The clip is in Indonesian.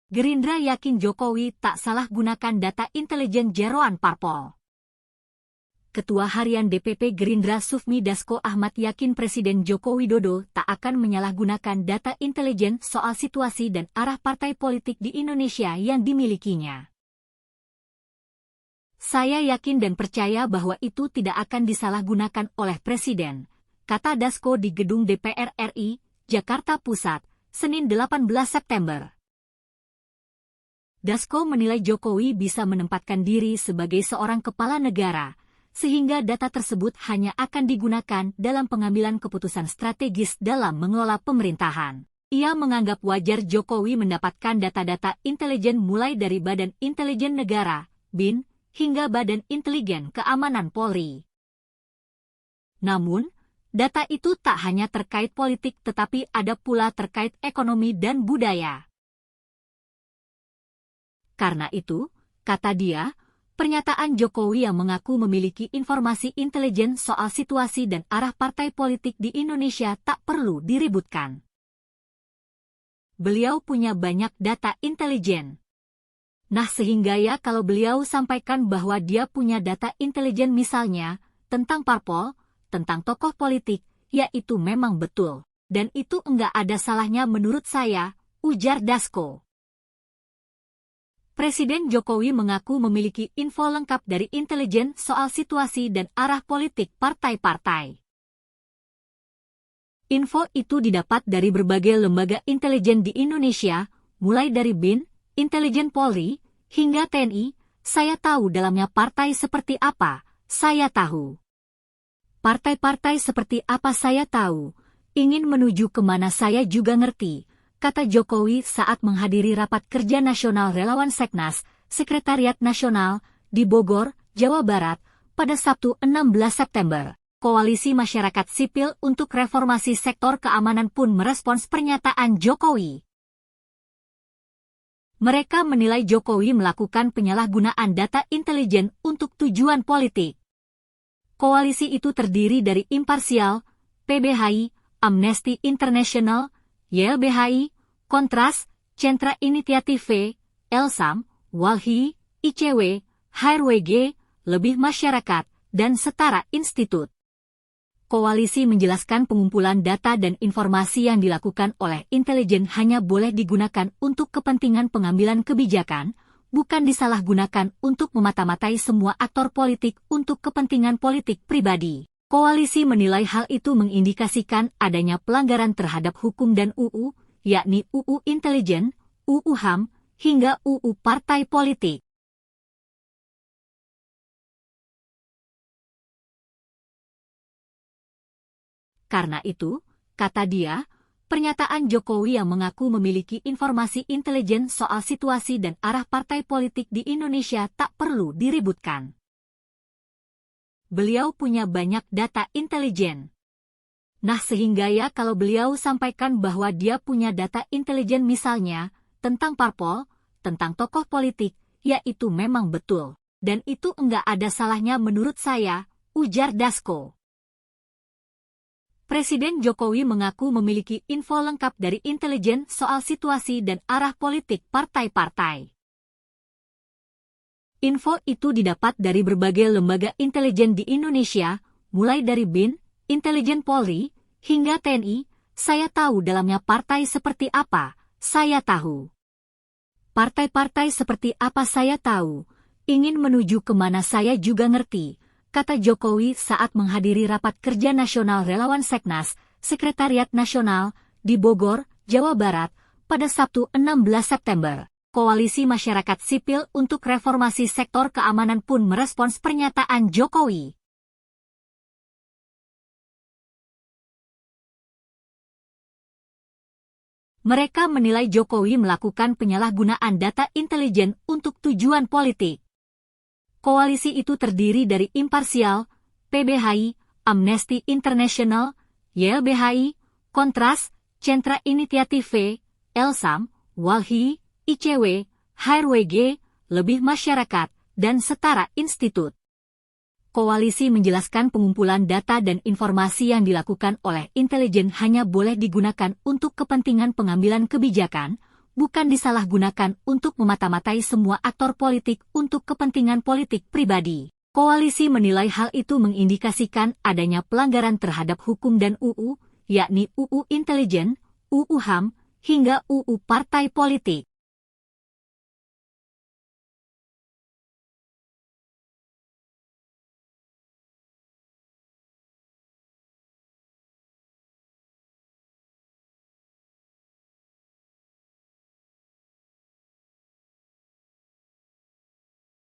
Gerindra yakin Jokowi tak salah gunakan data intelijen jeroan parpol. Ketua Harian DPP Gerindra Sufmi Dasko Ahmad yakin Presiden Joko Widodo tak akan menyalahgunakan data intelijen soal situasi dan arah partai politik di Indonesia yang dimilikinya. Saya yakin dan percaya bahwa itu tidak akan disalahgunakan oleh Presiden, kata Dasko di Gedung DPR RI, Jakarta Pusat, Senin 18 September. Dasko menilai Jokowi bisa menempatkan diri sebagai seorang kepala negara, sehingga data tersebut hanya akan digunakan dalam pengambilan keputusan strategis dalam mengelola pemerintahan. Ia menganggap wajar Jokowi mendapatkan data-data intelijen mulai dari Badan Intelijen Negara, BIN, hingga Badan Intelijen Keamanan Polri. Namun, data itu tak hanya terkait politik tetapi ada pula terkait ekonomi dan budaya. Karena itu, kata dia, pernyataan Jokowi yang mengaku memiliki informasi intelijen soal situasi dan arah partai politik di Indonesia tak perlu diributkan. Beliau punya banyak data intelijen. Nah sehingga ya kalau beliau sampaikan bahwa dia punya data intelijen misalnya, tentang parpol, tentang tokoh politik, ya itu memang betul. Dan itu enggak ada salahnya menurut saya, ujar Dasko. Presiden Jokowi mengaku memiliki info lengkap dari intelijen soal situasi dan arah politik partai-partai. Info itu didapat dari berbagai lembaga intelijen di Indonesia, mulai dari BIN, Intelijen Polri, hingga TNI. Saya tahu dalamnya partai seperti apa, saya tahu. Partai-partai seperti apa saya tahu, ingin menuju kemana saya juga ngerti, kata Jokowi saat menghadiri Rapat Kerja Nasional Relawan Seknas, Sekretariat Nasional, di Bogor, Jawa Barat, pada Sabtu 16 September. Koalisi Masyarakat Sipil untuk Reformasi Sektor Keamanan pun merespons pernyataan Jokowi. Mereka menilai Jokowi melakukan penyalahgunaan data intelijen untuk tujuan politik. Koalisi itu terdiri dari Imparsial, PBHI, Amnesty International, YLBHI, Kontras, Centra Initiative, Elsam, Walhi, ICW, HRWG, Lebih Masyarakat, dan Setara Institut. Koalisi menjelaskan pengumpulan data dan informasi yang dilakukan oleh intelijen hanya boleh digunakan untuk kepentingan pengambilan kebijakan, bukan disalahgunakan untuk memata-matai semua aktor politik untuk kepentingan politik pribadi. Koalisi menilai hal itu mengindikasikan adanya pelanggaran terhadap hukum dan UU, yakni UU Intelijen, UU HAM, hingga UU Partai Politik. Karena itu, kata dia, pernyataan Jokowi yang mengaku memiliki informasi intelijen soal situasi dan arah partai politik di Indonesia tak perlu diributkan. Beliau punya banyak data intelijen. Nah sehingga ya kalau beliau sampaikan bahwa dia punya data intelijen misalnya, tentang parpol, tentang tokoh politik, ya itu memang betul. Dan itu enggak ada salahnya menurut saya, ujar Dasko. Presiden Jokowi mengaku memiliki info lengkap dari intelijen soal situasi dan arah politik partai-partai. Info itu didapat dari berbagai lembaga intelijen di Indonesia, mulai dari BIN, Intelijen Polri, hingga TNI. Saya tahu dalamnya partai seperti apa, saya tahu. Partai-partai seperti apa saya tahu, ingin menuju kemana saya juga ngerti, kata Jokowi saat menghadiri Rapat Kerja Nasional Relawan Seknas, Sekretariat Nasional, di Bogor, Jawa Barat, pada Sabtu 16 September. Koalisi Masyarakat Sipil untuk Reformasi Sektor Keamanan pun merespons pernyataan Jokowi. Mereka menilai Jokowi melakukan penyalahgunaan data intelijen untuk tujuan politik. Koalisi itu terdiri dari Imparsial, PBHI, Amnesty International, YLBHI, Kontras, Centra Initiative, Elsam, Walhi, ICW, HRWG, Lebih Masyarakat, dan Setara Institut. Koalisi menjelaskan pengumpulan data dan informasi yang dilakukan oleh intelijen hanya boleh digunakan untuk kepentingan pengambilan kebijakan, bukan disalahgunakan untuk memata-matai semua aktor politik untuk kepentingan politik pribadi. Koalisi menilai hal itu mengindikasikan adanya pelanggaran terhadap hukum dan UU, yakni UU Intelijen, UU HAM, hingga UU Partai Politik.